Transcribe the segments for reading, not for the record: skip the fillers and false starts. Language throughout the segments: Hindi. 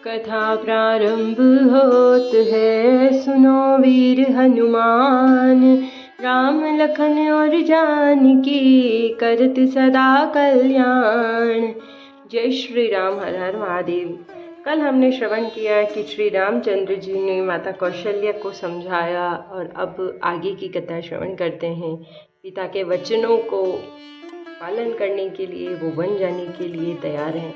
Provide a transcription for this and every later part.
कथा प्रारंभ होत है, सुनो वीर हनुमान। राम लखन और जानकी करत सदा कल्याण। जय श्री राम। हर हर महादेव। कल हमने श्रवण किया कि श्री रामचंद्र जी ने माता कौशल्या को समझाया और अब आगे की कथा श्रवण करते हैं। पिता के वचनों को पालन करने के लिए वो वन जाने के लिए तैयार हैं।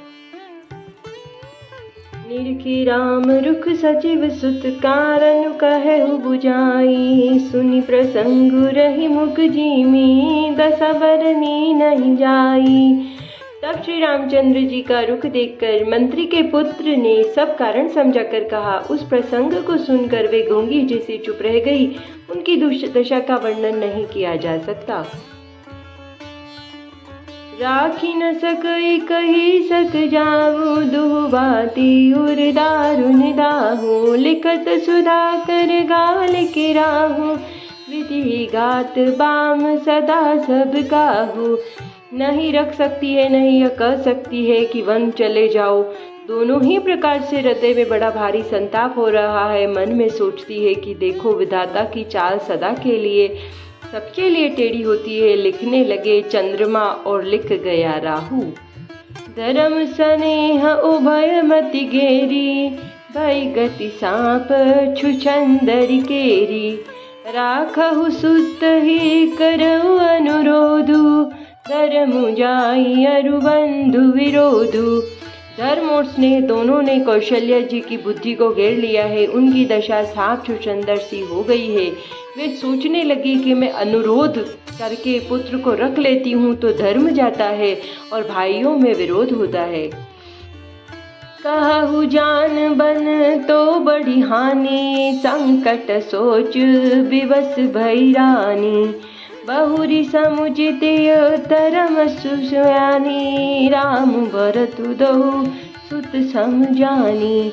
निरखी राम रुख सचिव सुत कारन कहु बुझाई। सुनि प्रसंग रही मुख जीमी, दस बरनी नहीं जाई। तब श्री रामचंद्र जी का रुख देखकर मंत्री के पुत्र ने सब कारण समझाकर कहा। उस प्रसंग को सुनकर वे गूंगी जैसी चुप रह गई। उनकी दशा का वर्णन नहीं किया जा सकता। राखी न सकई कही सक जाऊं, दुह बाती उर दारुन दाहू। लिखत सुधाकर गाल के राहू, विधि गात बाम सदा सब गाहू। नहीं रख सकती है नहीं यह कह सकती है कि वन चले जाओ। दोनों ही प्रकार से हृदय में बड़ा भारी संताप हो रहा है। मन में सोचती है कि देखो विधाता की चाल सदा के लिए सबके लिए टेढ़ी होती है। लिखने लगे चंद्रमा और लिख गया राहु। धर्म स्नेह उभय मति गेरी, भई गति सांप छुछंदर केरी। राखहु सुत ही करहु अनुरोधु, धर्म जाई अरु बंधु विरोधु। धर्म और स्नेह दोनों ने कौशल्या जी की बुद्धि को घेर लिया है। उनकी दशा सांप छुछंदर सी हो गई है। वे सोचने लगी कि मैं अनुरोध करके पुत्र को रख लेती हूँ तो धर्म जाता है और भाइयों में विरोध होता है। कहु जान बन तो बड़ी हानि, संकट सोच विवश भई रानी। बहुरी समुचित धर्म सुसयानी, राम भरत दो सुत समझानी।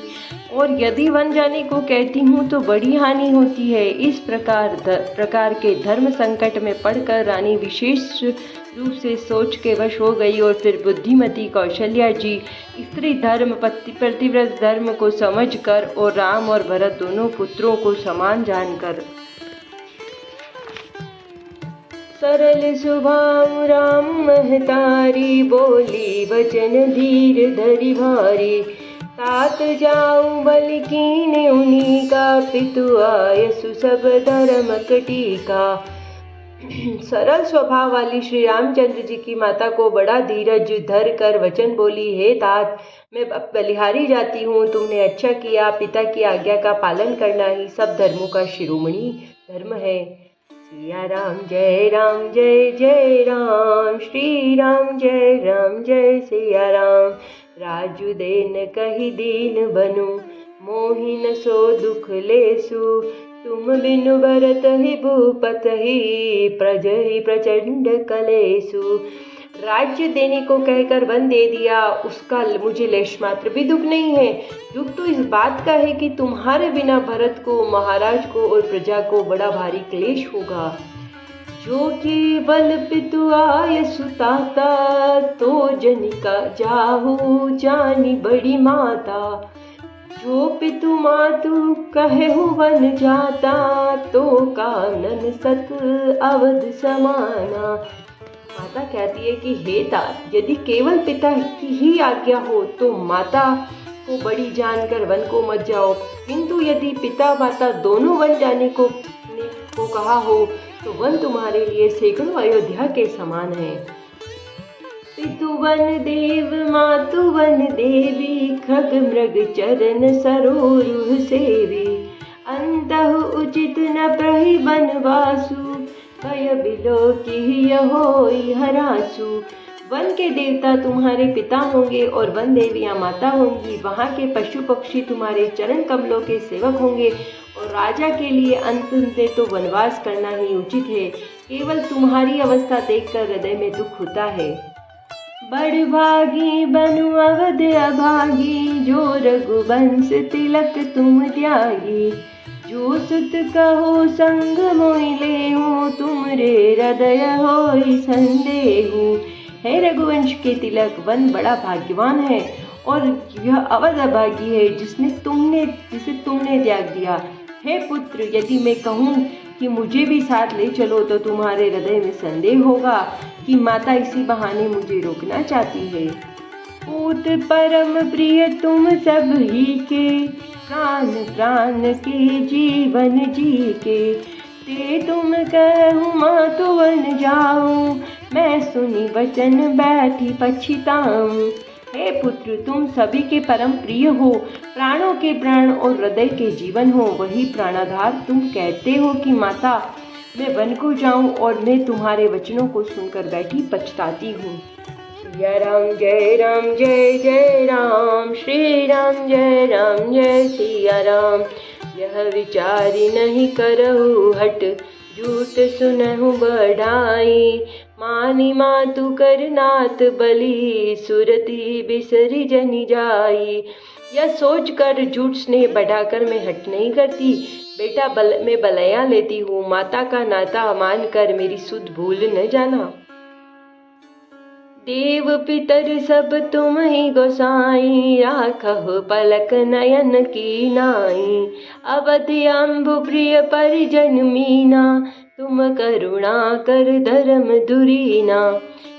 और यदि वन जाने को कहती हूँ तो बड़ी हानि होती है। इस प्रकार के धर्म संकट में पड़कर रानी विशेष रूप से सोच के वश हो गई। और फिर बुद्धिमती कौशल्या जी स्त्री धर्म प्रतिव्रत धर्म को समझकर और राम और भरत दोनों पुत्रों को समान जानकर सरल स्वभाव राम महतारी, बोली वचन धीर धरि भारी। तात जाऊं बल कीने उन्हीं का, पितु आयसु सब धर्म कटीका। सरल स्वभाव वाली श्री रामचंद्र जी की माता को बड़ा धीरज धर कर वचन बोली। हे तात, मैं अब बलिहारी जाती हूँ। तुमने अच्छा किया। पिता की आज्ञा का पालन करना ही सब धर्मों का शिरोमणि धर्म है। सिया राम जय जय राम। श्री राम जय सिया राम। राजु देन कही दीन बनु, मोहि न सो दुख लेसु। तुम बिनु भरत ही भूपत ही, प्रज ही प्रचंड कलेसु। राज्य देने को कहकर वन दे दिया, उसका मुझे लेश मात्र भी दुख नहीं है। दुख तो इस बात का है कि तुम्हारे बिना भरत को, महाराज को और प्रजा को बड़ा भारी क्लेश होगा। जो केवल पितु आयसु ताता, तो जनिका जाहु जानी बड़ी माता। जो पितु मातु कहु वन जाता, तो कानन सत अवध समाना। माता कहती है कि हे तात, यदि केवल पिता की ही आज्ञा हो तो माता को बड़ी जानकर वन को मत जाओ। किंतु यदि पिता माता दोनों वन जाने को कहा हो तो वन तुम्हारे लिए सैकड़ों अयोध्या के समान है। पितु वन देव मातु वन देवी, खग मृग चरण सरोरुह सेवी। अंतहु उचित न प्रहि बनवासु, भय बिलो की होई हरासु। वन के देवता तुम्हारे पिता होंगे और वन देवियां माता होंगी। वहाँ के पशु पक्षी तुम्हारे चरण कमलों के सेवक होंगे। और राजा के लिए अंत में तो वनवास करना ही उचित है। केवल तुम्हारी अवस्था देखकर हृदय में दुख होता है। बड़ भागी बनु अवध अभागी, जो रघुवंश तिलक तुम त्यागी। जो सुत कहो संग मोहि लेहु, तुमरे हृदय होई संदेहु। हे रघुवंश के तिलक, वन बड़ा भाग्यवान है और यह अवध अभागी है जिसे तुमने त्याग दिया। हे पुत्र, यदि मैं कहूँ कि मुझे भी साथ ले चलो तो तुम्हारे हृदय में संदेह होगा कि माता इसी बहाने मुझे रोकना चाहती है। पूत परम प्रिय तुम सब ही के, प्राण प्राण के जीवन जी के, ते तुम कहूँ माँ तो वन जाऊँ, मैं सुनी वचन बैठी पछताऊँ। हे पुत्र, तुम सभी के परम प्रिय हो, प्राणों के प्राण और हृदय के जीवन हो, वही प्राणाधार तुम कहते हो कि माता मैं वन को जाऊं और मैं तुम्हारे वचनों को सुनकर बैठी पछताती हूँ। जय राम जय जय राम, श्री राम जय सिया राम। यह विचारी नहीं करहु हट, झूठ सुनहु बढ़ाई, मानी मातु कर नाथ बलि, सुरति बिसरी जनि जाई। यह सोच कर झूठ स्नेह बढ़ाकर मैं हट नहीं करती, बेटा मैं बलैया लेती हूँ, माता का नाता मान कर मेरी सुध भूल न जाना। देव पितर सब तुम ही गोसाई, राखहु पलक नयन की नाई, अवधि अम्बु प्रिय परिजन मीना, तुम करुणा कर धर्म दुरीना।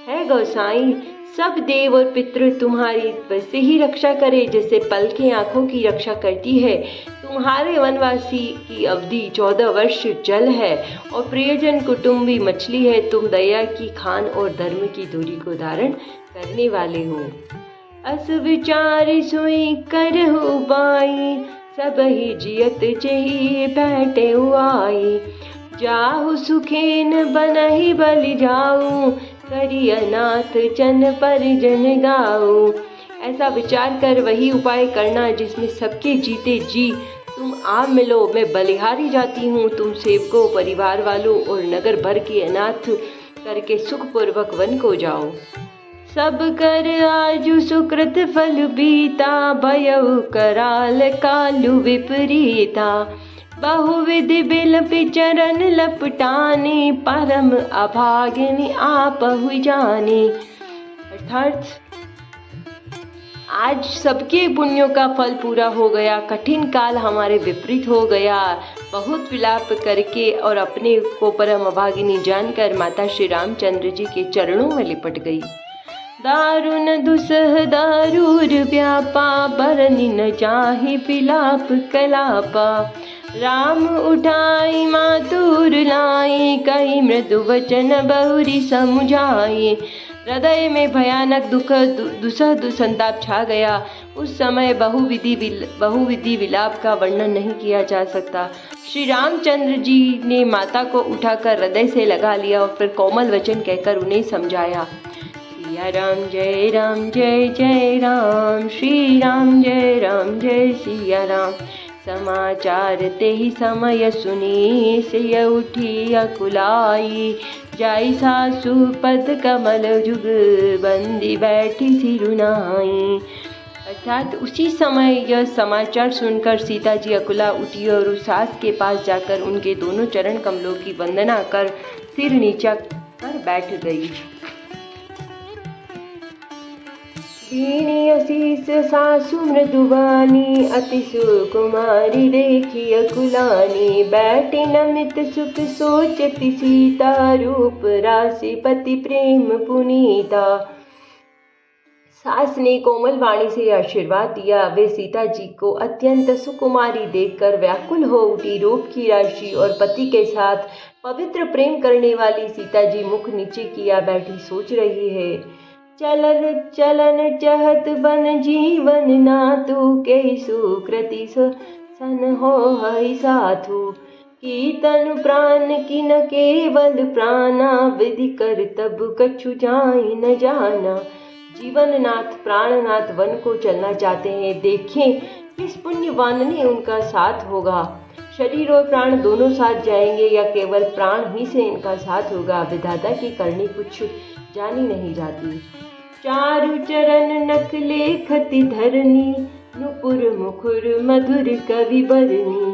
है गोसाई, सब देव और पितृ तुम्हारी वैसे ही रक्षा करे जैसे पल की आंखों की रक्षा करती है। तुम्हारे वनवासी की अवधि 14 वर्ष जल है और प्रियजन कुटुंबी मछली है। तुम दया की खान और धर्म की दूरी को धारण करने वाले हो। अस विचारी सुई करहु बाई, सब ही जियत जेहि बैठे आई, जाहु सुखेन बनहि बलि जाऊं, करी अनाथ जन परिजन गाऊं। ऐसा विचार कर वही उपाय करना जिसमें सबके जीते जी तुम आ मिलो। मैं बलिहारी जाती हूँ, तुम सेवकों, परिवार वालों और नगर भर के अनाथ करके सुखपूर्वक वन को जाओ। सब कर आजु सुकृत फल बीता, भयउ कराल कालु विपरीता, बहुविधि बिलपि चरण लपटाने, परम अभागिनी आपहु जाने। अर्थात आज सबके पुण्यों का फल पूरा हो गया, कठिन काल हमारे विपरीत हो गया। बहुत विलाप करके और अपने को परम अभागिनी जानकर माता श्री रामचंद्र जी के चरणों में लिपट गई। दारुण दुसह दारूर व्यापा, बरनि न चाहे विलाप कलापा, राम उठाई मातुर लाई, कही मृदु वचन बहुरी समुझाई। हृदय में भयानक दुसह संताप छा गया। उस समय बहुविधि विलाप का वर्णन नहीं किया जा सकता। श्री रामचंद्र जी ने माता को उठाकर हृदय से लगा लिया और फिर कोमल वचन कहकर उन्हें समझाया। सिया राम जय जय राम, श्री राम जय सिया राम। समाचार ते ही समय सुनी, सिय उठी अकुलाई, जाई सासु पद कमल जुग, बंदी बैठी सिरुनाई। अर्थात उसी समय यह समाचार सुनकर सीता जी अकुला उठी और उस सास के पास जाकर उनके दोनों चरण कमलों की वंदना कर सिर नीचा कर बैठ गई। दीनी असीस सासु मृदुवानी, अति सुकुमारी देखी अकुलानी, बैठी नमित सुख सोचती सीता, रूप राशि पति प्रेम पुनीता। सास ने कोमल वाणी से आशीर्वाद दिया। वे सीता जी को अत्यंत सुकुमारी देखकर व्याकुल हो उठी। रूप की राशि और पति के साथ पवित्र प्रेम करने वाली सीता जी मुख नीचे किया बैठी सोच रही है। चलन चलन चहत बन जीवन नातु, के सुकृति सन हो हई साधु, की तनु प्राण की न केवल प्राणा, विधि कर तब कछु जाई न जाना। जीवन नाथ प्राणनाथ वन को चलना चाहते हैं, देखें किस पुण्यवान ने उनका साथ होगा। शरीर और प्राण दोनों साथ जाएंगे या केवल प्राण ही से इनका साथ होगा। विधाता की करनी कुछ जानी नहीं जाती। चारु चरण नख लेखति धरनी, नुपुर मुखुर मधुर कवि बरनी,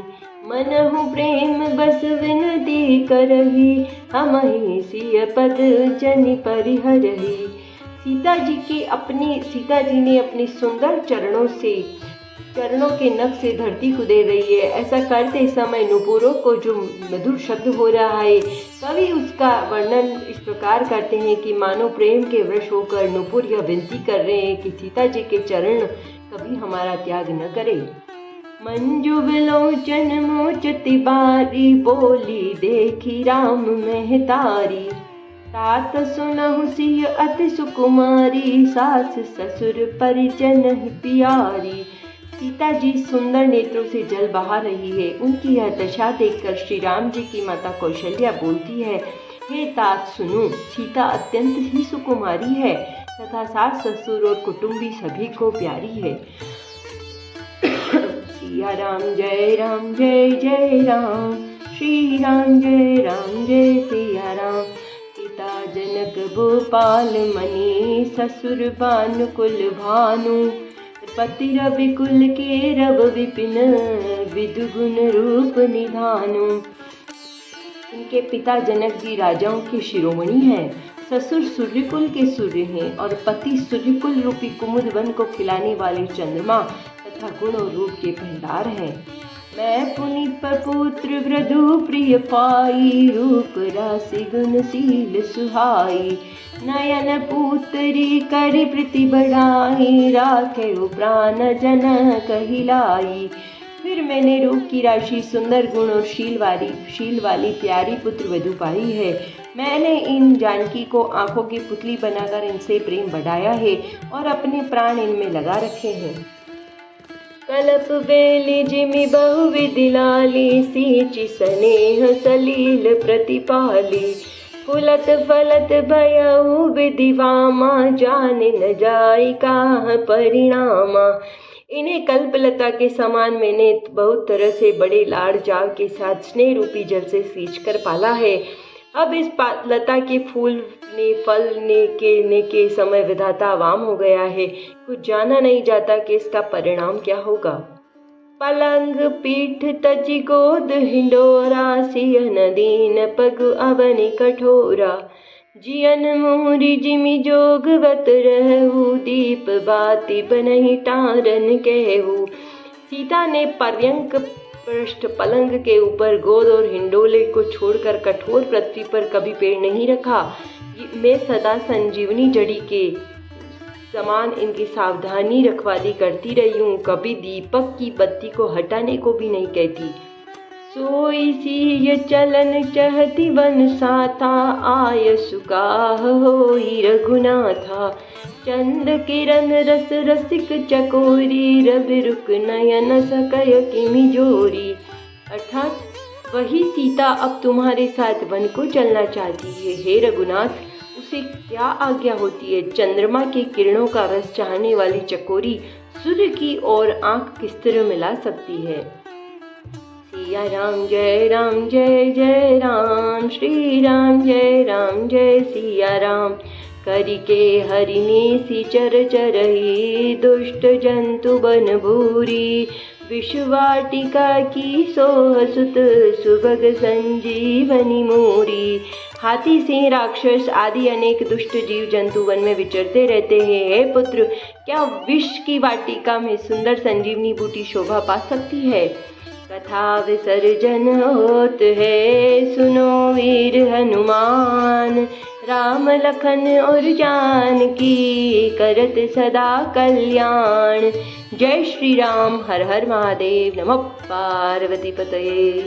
मनहु प्रेम बस विनती करही, हमहि सिय पद जनि परिहरही। सीता जी ने अपने सुंदर चरणों के नख से धरती को दे रही है। ऐसा करते समय नुपुरों को जो मधुर शब्द हो रहा है, कवि उसका वर्णन इस प्रकार करते हैं कि मानो प्रेम के वश होकर नुपुर यह विनती कर रहे हैं कि सीता जी के चरण कभी हमारा त्याग न करे। मंजू विलोचन मोचती बारी, बोली देखी राम महतारी। तात सुनहु सिय अति सुकुमारी, सास ससुर परिजन प्यारी। सीता जी सुंदर नेत्रों से जल बहा रही है। उनकी यह दशा देखकर श्री राम जी की माता कौशल्या बोलती है, हे तात सुनो, सीता अत्यंत ही सुकुमारी है तथा सास ससुर और कुटुंबी सभी को प्यारी है। सिया राम जय जय राम, श्री राम जय सिया राम। पिता जनक भूपाल मणि, ससुर भानुकुल भानु। पति रवि कुल के रव विपिन, विदु गुण रूप निधानु। इनके पिता जनक जी राजाओं के शिरोमणि हैं, ससुर सूर्यकुल के सूर्य हैं और पति सूर्यकुल रूपी कुमुद वन को खिलाने वाले चंद्रमा तथा गुण और रूप के भंडार हैं। मैं पुनि पुत्र वृद्धु प्रिय पाई, रूप राशि गुणशील सुहाई। नयन पुत्री करि प्रीति बढ़ाई, राखे प्राण जन कहिलाई। फिर मैंने रूप की राशि, सुंदर गुण और शील वाली प्यारी पुत्र वधु पाई है। मैंने इन जानकी को आंखों की पुतली बनाकर इनसे प्रेम बढ़ाया है और अपने प्राण इनमें लगा रखे हैं। कलप बेली जिमि बहुविधि लाली, सींचि स्नेह सलील प्रतिपाली। फुलत फलत भयउ विधि वामा, जाने न जाई काह परिणामा। इन्हें कल्पलता के समान मैंने बहुत तरह से बड़े लाड़ जाग के साथ स्नेह रूपी जल से सींच कर पाला है। अब इस लता के फलने के समय विधाता अवाम हो गया है। कुछ जाना नहीं जाता कि इसका परिणाम क्या होगा। पलंग पीठ तजि गोद हिंडोरा, सियन दीन पग अवनि कठोरा। जियन मोरी जिमि जोगवत रहू, दीप बाती बनहि टारन कहू। सीता ने पर्यंक पृष्ठ पलंग के ऊपर गोद और हिंडोले को छोड़कर कठोर पृथ्वी पर कभी पैर नहीं रखा। मैं सदा संजीवनी जड़ी के समान इनकी सावधानी रखवाली करती रही हूँ, कभी दीपक की बत्ती को हटाने को भी नहीं कहती। सोई सिय चलन चहति वन साथा, आय सुकाह होई रघुनाथा। चंद किरण रस रसिक चकोरी, रवि रुक नयन सकय किमि जोरी। अर्थात वही सीता अब तुम्हारे साथ वन को चलना चाहती है। हे रघुनाथ, उसे क्या आज्ञा होती है? चंद्रमा के किरणों का रस चाहने वाली चकोरी सूर्य की ओर आंख किस तरह मिला सकती है? सिया राम जय राम, श्री राम जय सिया राम। करिके हरिणी सी चर चरही, दुष्ट जंतु बन भूरी। विषवाटिका की सोह सुत, सुभग संजीवनी मोरी। हाथी सिंह राक्षस आदि अनेक दुष्ट जीव जंतु वन में विचरते रहते हैं। हे पुत्र, क्या विष की वाटिका में सुंदर संजीवनी बूटी शोभा पा सकती है? कथा विसर्जन होत है, सुनो वीर हनुमान। राम लखन और जानकी, करत सदा कल्याण। जय श्री राम। हर हर महादेव। नमः पार्वती पतये।